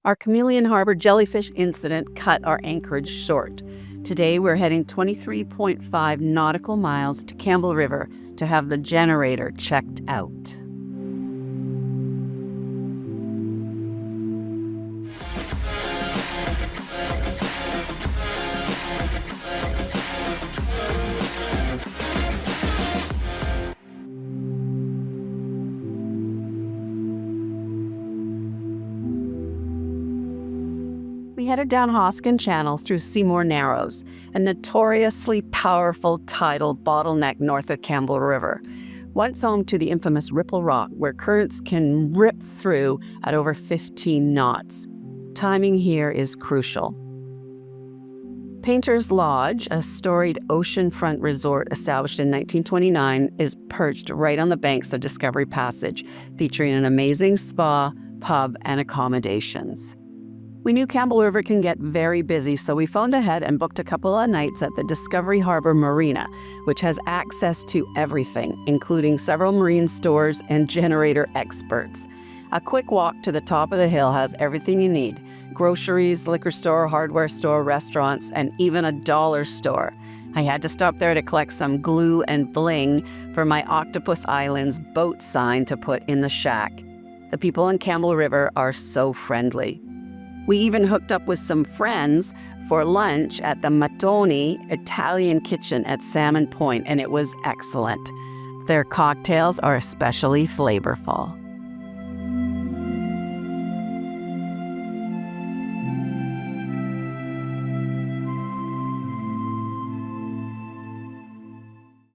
Our Cameleon Harbour jellyfish incident cut our anchorage short. Today we're heading 23.5 nautical miles to Campbell River to have the generator checked out. We headed down Hoskin Channel through Seymour Narrows, a notoriously powerful tidal bottleneck north of Campbell River, once home to the infamous Ripple Rock, where currents can rip through at over 15 knots. Timing here is crucial. Painter's Lodge, a storied oceanfront resort established in 1929, is perched right on the banks of Discovery Passage, featuring an amazing spa, pub, and accommodations. We knew Campbell River can get very busy, so we phoned ahead and booked a couple of nights at the Discovery Harbour Marina, which has access to everything, including several marine stores and generator experts. A quick walk to the top of the hill has everything you need: groceries, liquor store, hardware store, restaurants, and even a dollar store. I had to stop there to collect some glue and bling for my Octopus Island's boat sign to put in the shack. The people in Campbell River are so friendly. We even hooked up with some friends for lunch at the Mattoni Italian kitchen at Salmon Point, and it was excellent. Their cocktails are especially flavorful.